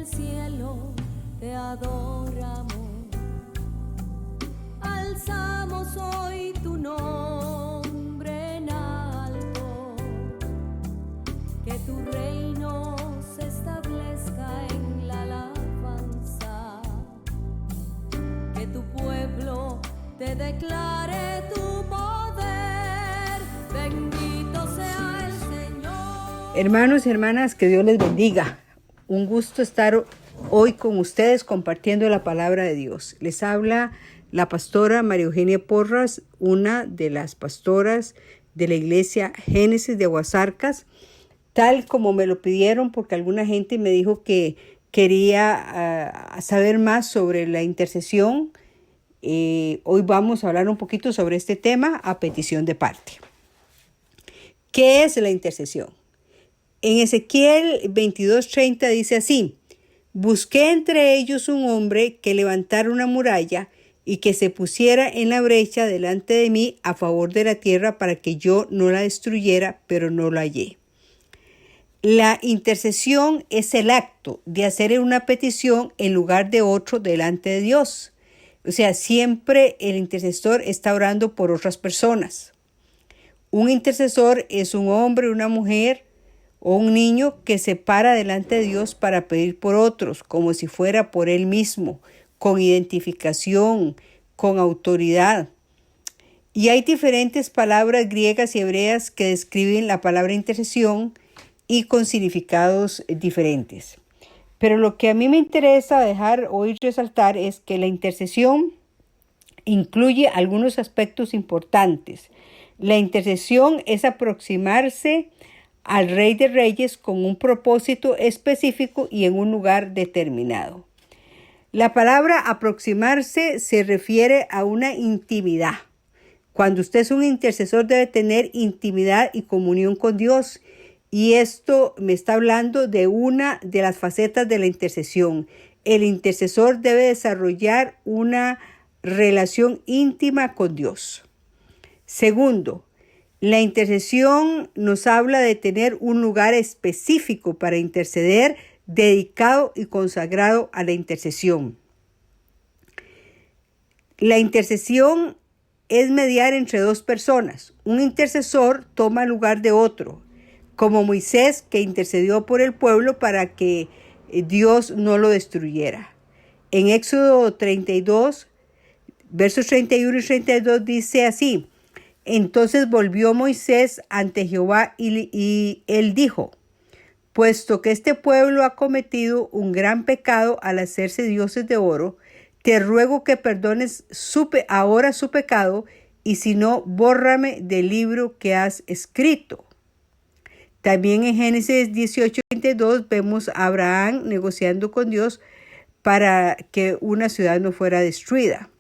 el cielo te adoramos, alzamos hoy tu nombre en alto, que tu reino se establezca en la alabanza, que tu pueblo te declare tu poder, bendito sea el Señor. Hermanos y hermanas, que Dios les bendiga. Un gusto estar hoy con ustedes compartiendo la palabra de Dios. Les habla la pastora María Eugenia Porras, una de las pastoras de la iglesia Génesis de Aguasarcas, tal como me lo pidieron, porque alguna gente me dijo que quería saber más sobre la intercesión. Hoy vamos a hablar un poquito sobre este tema a petición de parte. ¿Qué es la intercesión? En Ezequiel 22:30 dice así: busqué entre ellos un hombre que levantara una muralla y que se pusiera en la brecha delante de mí a favor de la tierra para que yo no la destruyera, pero no la hallé. La intercesión es el acto de hacer una petición en lugar de otro delante de Dios. O sea, siempre el intercesor está orando por otras personas. Un intercesor es un hombre, una mujer o un niño que se para delante de Dios para pedir por otros, como si fuera por él mismo, con identificación, con autoridad. Y hay diferentes palabras griegas y hebreas que describen la palabra intercesión y con significados diferentes. Pero lo que a mí me interesa dejar hoy resaltar es que la intercesión incluye algunos aspectos importantes. La intercesión es aproximarse al Rey de Reyes con un propósito específico y en un lugar determinado. La palabra aproximarse se refiere a una intimidad. Cuando usted es un intercesor debe tener intimidad y comunión con Dios. Y esto me está hablando de una de las facetas de la intercesión. El intercesor debe desarrollar una relación íntima con Dios. Segundo, la intercesión nos habla de tener un lugar específico para interceder, dedicado y consagrado a la intercesión. La intercesión es mediar entre dos personas. Un intercesor toma el lugar de otro, como Moisés, que intercedió por el pueblo para que Dios no lo destruyera. En Éxodo 32, versos 31 y 32 dice así: entonces volvió Moisés ante Jehová y él dijo: puesto que este pueblo ha cometido un gran pecado al hacerse dioses de oro, te ruego que perdones ahora su pecado, y si no, bórrame del libro que has escrito. También en Génesis 18:22 vemos a Abraham negociando con Dios para que una ciudad no fuera destruida.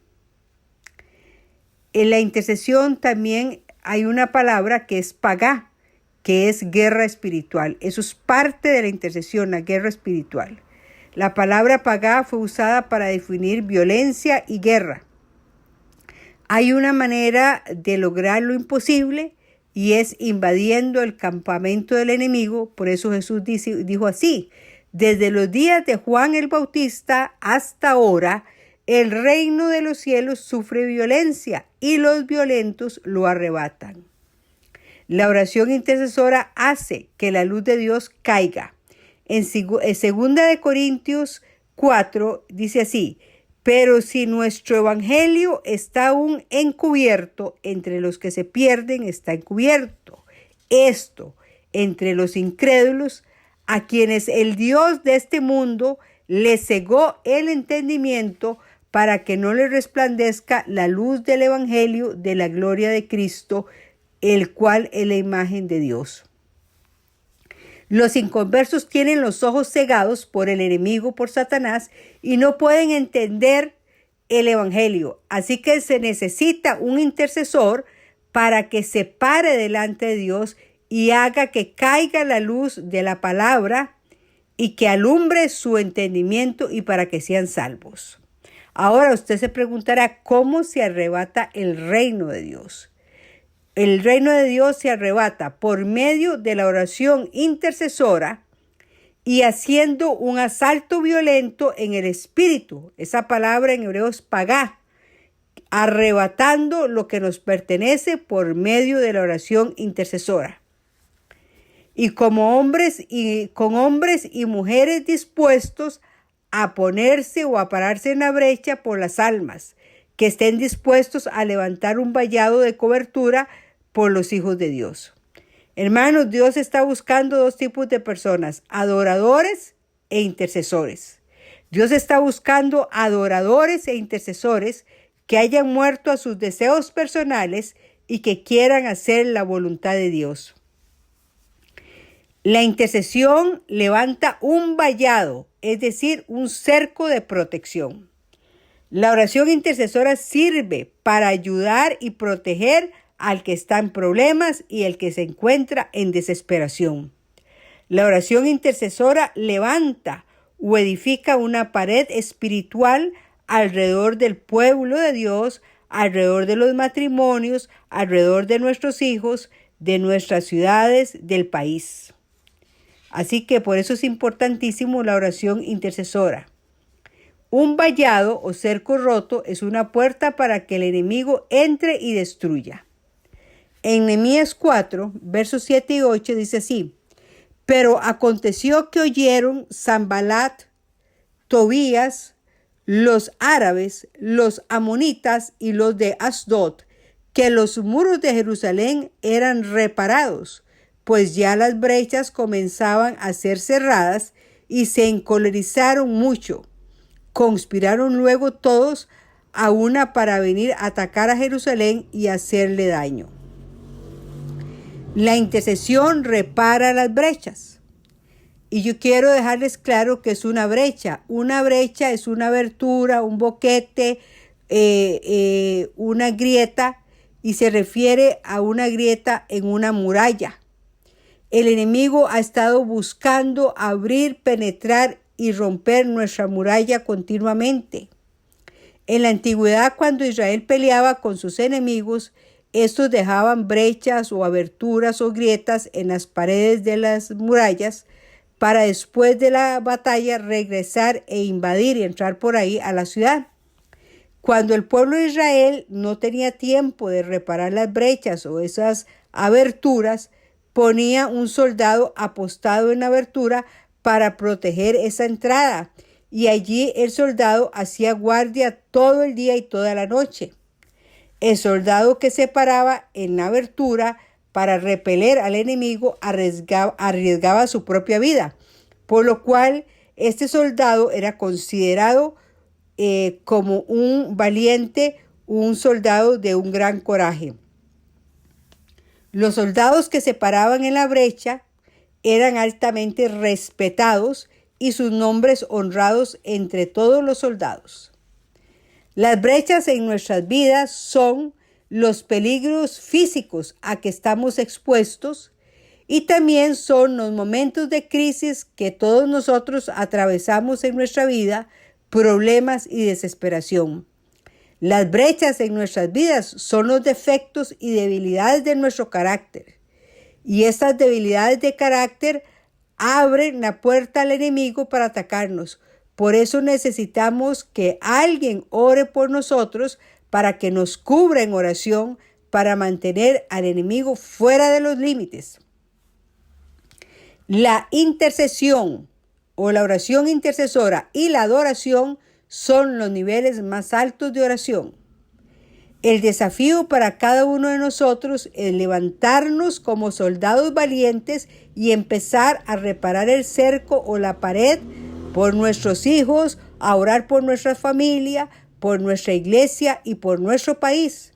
En la intercesión también hay una palabra que es pagá, que es guerra espiritual. Eso es parte de la intercesión, la guerra espiritual. La palabra pagá fue usada para definir violencia y guerra. Hay una manera de lograr lo imposible y es invadiendo el campamento del enemigo. Por eso Jesús dijo así: desde los días de Juan el Bautista hasta ahora, el reino de los cielos sufre violencia y los violentos lo arrebatan. La oración intercesora hace que la luz de Dios caiga. En 2 Corintios 4 dice así: pero si nuestro evangelio está aún encubierto, entre los que se pierden está encubierto. Esto, entre los incrédulos, a quienes el Dios de este mundo les cegó el entendimiento para que no les resplandezca la luz del evangelio de la gloria de Cristo, el cual es la imagen de Dios. Los inconversos tienen los ojos cegados por el enemigo, por Satanás, y no pueden entender el evangelio. Así que se necesita un intercesor para que se pare delante de Dios y haga que caiga la luz de la palabra y que alumbre su entendimiento y para que sean salvos. Ahora usted se preguntará cómo se arrebata el reino de Dios. El reino de Dios se arrebata por medio de la oración intercesora y haciendo un asalto violento en el espíritu. Esa palabra en hebreo es pagá, arrebatando lo que nos pertenece por medio de la oración intercesora. Y con hombres y mujeres dispuestos a ponerse o a pararse en la brecha por las almas, que estén dispuestos a levantar un vallado de cobertura por los hijos de Dios. Hermanos, Dios está buscando dos tipos de personas, adoradores e intercesores. Dios está buscando adoradores e intercesores que hayan muerto a sus deseos personales y que quieran hacer la voluntad de Dios. La intercesión levanta un vallado, es decir, un cerco de protección. La oración intercesora sirve para ayudar y proteger al que está en problemas y el que se encuentra en desesperación. La oración intercesora levanta o edifica una pared espiritual alrededor del pueblo de Dios, alrededor de los matrimonios, alrededor de nuestros hijos, de nuestras ciudades, del país. Así que por eso es importantísimo la oración intercesora. Un vallado o cerco roto es una puerta para que el enemigo entre y destruya. En Nehemías 4, versos 7 y 8 dice así: Pero aconteció que oyeron Sanbalat, Tobías, los árabes, los amonitas y los de Asdod, que los muros de Jerusalén eran reparados, pues ya las brechas comenzaban a ser cerradas, y se encolerizaron mucho. Conspiraron luego todos a una para venir a atacar a Jerusalén y hacerle daño. La intercesión repara las brechas. Y yo quiero dejarles claro que es una brecha. Una brecha es una abertura, un boquete, una grieta, y se refiere a una grieta en una muralla. El enemigo ha estado buscando abrir, penetrar y romper nuestra muralla continuamente. En la antigüedad, cuando Israel peleaba con sus enemigos, estos dejaban brechas o aberturas o grietas en las paredes de las murallas para después de la batalla regresar e invadir y entrar por ahí a la ciudad. Cuando el pueblo de Israel no tenía tiempo de reparar las brechas o esas aberturas, ponía un soldado apostado en la abertura para proteger esa entrada, y allí el soldado hacía guardia todo el día y toda la noche. El soldado que se paraba en la abertura para repeler al enemigo arriesgaba su propia vida, por lo cual este soldado era considerado como un valiente, un soldado de un gran coraje. Los soldados que se paraban en la brecha eran altamente respetados y sus nombres honrados entre todos los soldados. Las brechas en nuestras vidas son los peligros físicos a que estamos expuestos, y también son los momentos de crisis que todos nosotros atravesamos en nuestra vida, problemas y desesperación. Las brechas en nuestras vidas son los defectos y debilidades de nuestro carácter. Y estas debilidades de carácter abren la puerta al enemigo para atacarnos. Por eso necesitamos que alguien ore por nosotros para que nos cubra en oración para mantener al enemigo fuera de los límites. La intercesión o la oración intercesora y la adoración son los niveles más altos de oración. El desafío para cada uno de nosotros es levantarnos como soldados valientes y empezar a reparar el cerco o la pared por nuestros hijos, a orar por nuestra familia, por nuestra iglesia y por nuestro país.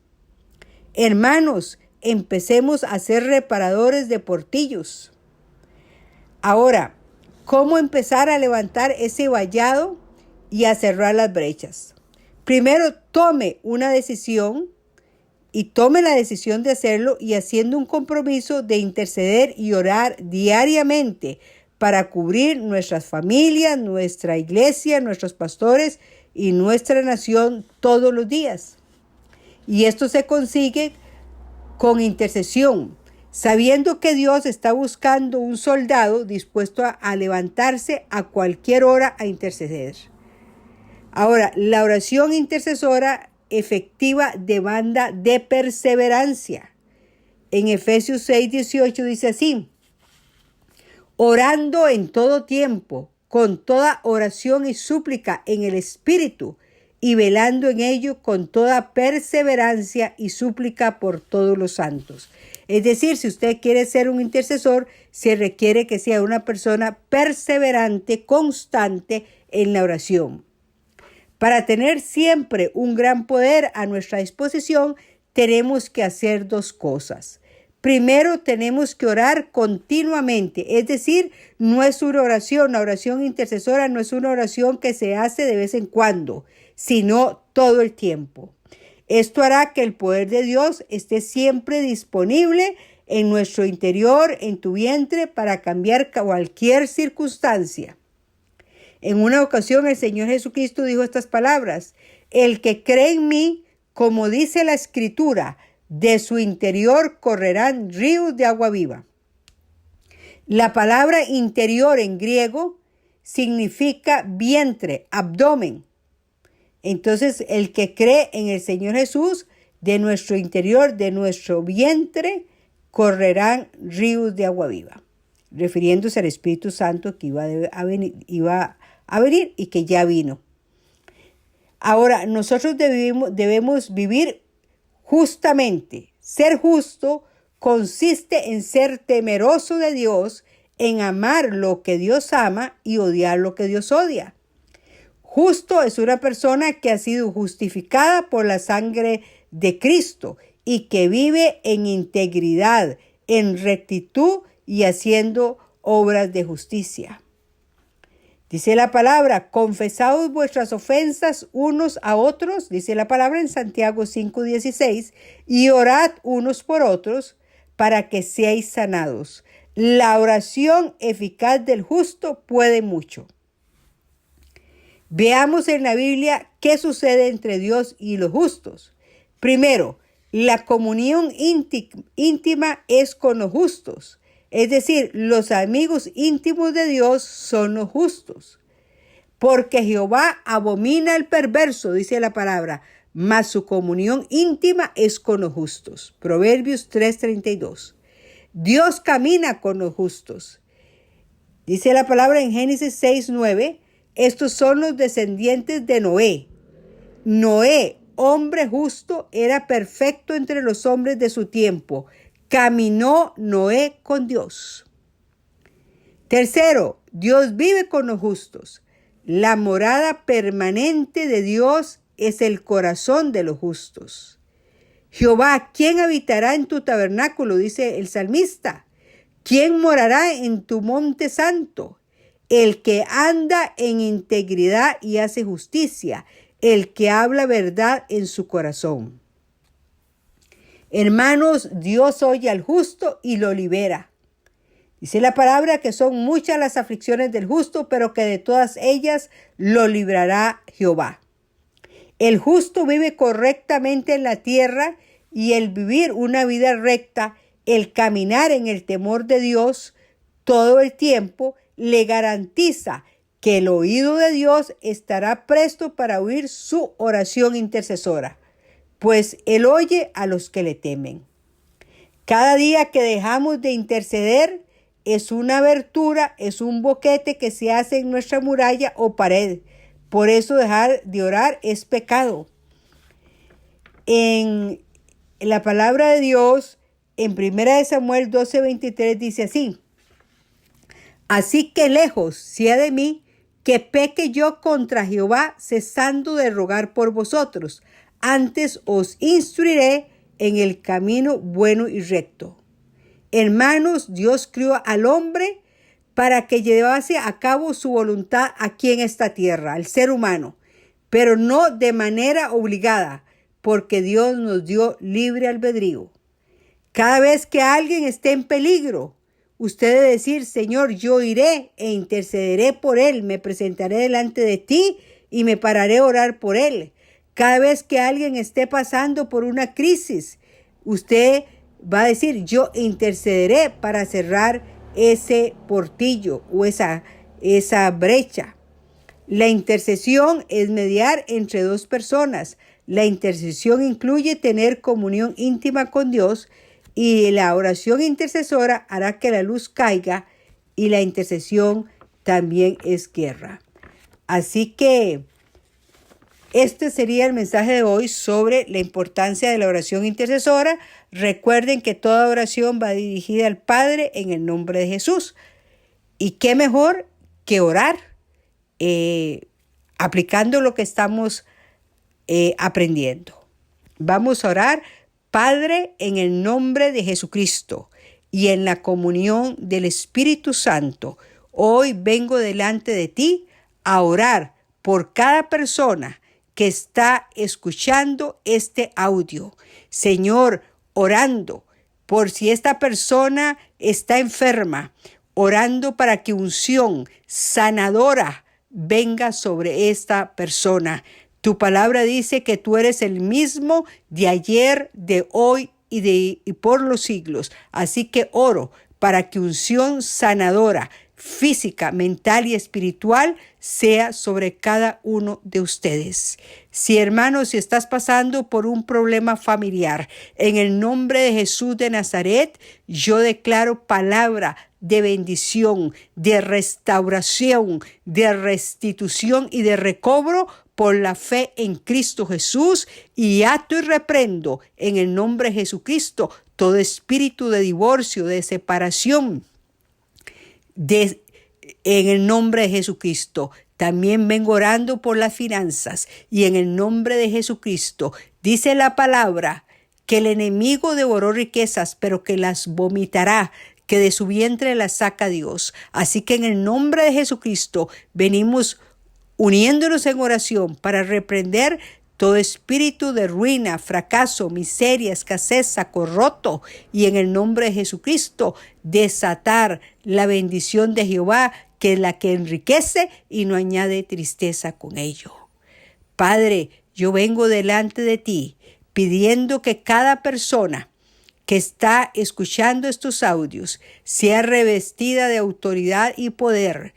Hermanos, empecemos a ser reparadores de portillos. Ahora, ¿cómo empezar a levantar ese vallado y a cerrar las brechas? Primero, tome una decisión y tome la decisión de hacerlo, y haciendo un compromiso de interceder y orar diariamente para cubrir nuestras familias, nuestra iglesia, nuestros pastores y nuestra nación todos los días. Y esto se consigue con intercesión. sabiendo que Dios está buscando un soldado dispuesto a levantarse a cualquier hora a interceder. Ahora, la oración intercesora efectiva demanda de perseverancia. En Efesios 6:18 dice así: orando en todo tiempo, con toda oración y súplica en el Espíritu, y velando en ello con toda perseverancia y súplica por todos los santos. Es decir, si usted quiere ser un intercesor, se requiere que sea una persona perseverante, constante en la oración. Para tener siempre un gran poder a nuestra disposición, tenemos que hacer dos cosas. Primero, tenemos que orar continuamente, es decir, no es una oración, la oración intercesora no es una oración que se hace de vez en cuando, sino todo el tiempo. Esto hará que el poder de Dios esté siempre disponible en nuestro interior, en tu vientre, para cambiar cualquier circunstancia. En una ocasión el Señor Jesucristo dijo estas palabras: el que cree en mí, como dice la Escritura, de su interior correrán ríos de agua viva. La palabra interior en griego significa vientre, abdomen. Entonces, el que cree en el Señor Jesús, de nuestro interior, de nuestro vientre, correrán ríos de agua viva. Refiriéndose al Espíritu Santo que iba a venir y que ya vino. Ahora, nosotros debemos vivir justamente. Ser justo consiste en ser temeroso de Dios, en amar lo que Dios ama y odiar lo que Dios odia. Justo es una persona que ha sido justificada por la sangre de Cristo y que vive en integridad, en rectitud y haciendo obras de justicia. Dice la palabra: confesaos vuestras ofensas unos a otros, dice la palabra en Santiago 5:16, y orad unos por otros para que seáis sanados. La oración eficaz del justo puede mucho. Veamos en la Biblia qué sucede entre Dios y los justos. Primero, la comunión íntima es con los justos. Es decir, los amigos íntimos de Dios son los justos. Porque Jehová abomina al perverso, dice la palabra, mas su comunión íntima es con los justos. Proverbios 3:32. Dios camina con los justos. Dice la palabra en Génesis 6:9, estos son los descendientes de Noé. Noé, hombre justo, era perfecto entre los hombres de su tiempo. Caminó Noé con Dios. Tercero, Dios vive con los justos. La morada permanente de Dios es el corazón de los justos. Jehová, ¿quién habitará en tu tabernáculo?, dice el salmista. ¿Quién morará en tu monte santo? El que anda en integridad y hace justicia, el que habla verdad en su corazón. Hermanos, Dios oye al justo y lo libera. Dice la palabra que son muchas las aflicciones del justo, pero que de todas ellas lo librará Jehová. El justo vive correctamente en la tierra, y el vivir una vida recta, el caminar en el temor de Dios todo el tiempo, le garantiza que el oído de Dios estará presto para oír su oración intercesora, pues Él oye a los que le temen. Cada día que dejamos de interceder es una abertura, es un boquete que se hace en nuestra muralla o pared. Por eso dejar de orar es pecado. En la palabra de Dios, en 1 Samuel 12:23 dice así: así que lejos sea de mí que peque yo contra Jehová, cesando de rogar por vosotros. Antes os instruiré en el camino bueno y recto. Hermanos, Dios crió al hombre para que llevase a cabo su voluntad aquí en esta tierra, al ser humano, pero no de manera obligada, porque Dios nos dio libre albedrío. Cada vez que alguien esté en peligro, usted debe decir: Señor, yo iré e intercederé por él, me presentaré delante de ti y me pararé a orar por él. Cada vez que alguien esté pasando por una crisis, usted va a decir, yo intercederé para cerrar ese portillo o esa brecha. La intercesión es mediar entre dos personas. La intercesión incluye tener comunión íntima con Dios, y la oración intercesora hará que la luz caiga, y la intercesión también es guerra. Así que este sería el mensaje de hoy sobre la importancia de la oración intercesora. Recuerden que toda oración va dirigida al Padre en el nombre de Jesús. Y qué mejor que orar aplicando lo que estamos aprendiendo. Vamos a orar. Padre, en el nombre de Jesucristo y en la comunión del Espíritu Santo, hoy vengo delante de ti a orar por cada persona que está escuchando este audio. Señor, orando por si esta persona está enferma, orando para que unción sanadora venga sobre esta persona. Tu palabra dice que tú eres el mismo de ayer, de hoy y por los siglos. Así que oro para que unción sanadora física, mental y espiritual sea sobre cada uno de ustedes. Si, hermanos, si estás pasando por un problema familiar, en el nombre de Jesús de Nazaret, yo declaro palabra de bendición, de restauración, de restitución y de recobro por la fe en Cristo Jesús, y ato y reprendo en el nombre de Jesucristo todo espíritu de divorcio, de separación, en el nombre de Jesucristo. También vengo orando por las finanzas, y en el nombre de Jesucristo dice la palabra que el enemigo devoró riquezas, pero que las vomitará, que de su vientre las saca Dios. Así que en el nombre de Jesucristo venimos uniéndonos en oración para reprender todo espíritu de ruina, fracaso, miseria, escasez, saco roto, y en el nombre de Jesucristo desatar la bendición de Jehová, que es la que enriquece y no añade tristeza con ello. Padre, yo vengo delante de ti pidiendo que cada persona que está escuchando estos audios sea revestida de autoridad y poder,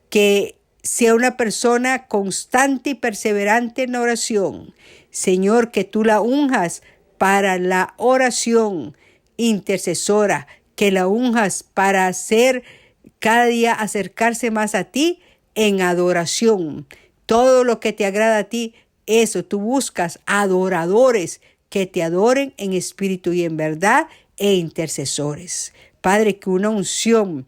que sea una persona constante y perseverante en la oración. Señor, que tú la unjas para la oración intercesora, que la unjas para hacer cada día acercarse más a ti en adoración. Todo lo que te agrada a ti, eso tú buscas adoradores que te adoren en espíritu y en verdad, e intercesores. Padre, que una unción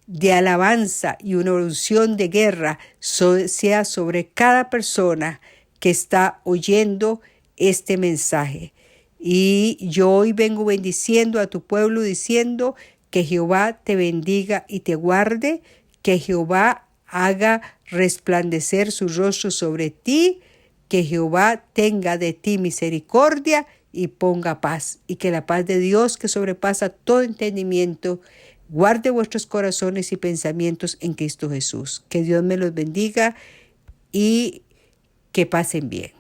de alabanza y una unción de guerra sea sobre cada persona que está oyendo este mensaje. Y yo hoy vengo bendiciendo a tu pueblo, diciendo que Jehová te bendiga y te guarde, que Jehová haga resplandecer su rostro sobre ti, que Jehová tenga de ti misericordia y ponga paz, y que la paz de Dios, que sobrepasa todo entendimiento, guarde vuestros corazones y pensamientos en Cristo Jesús. Que Dios me los bendiga y que pasen bien.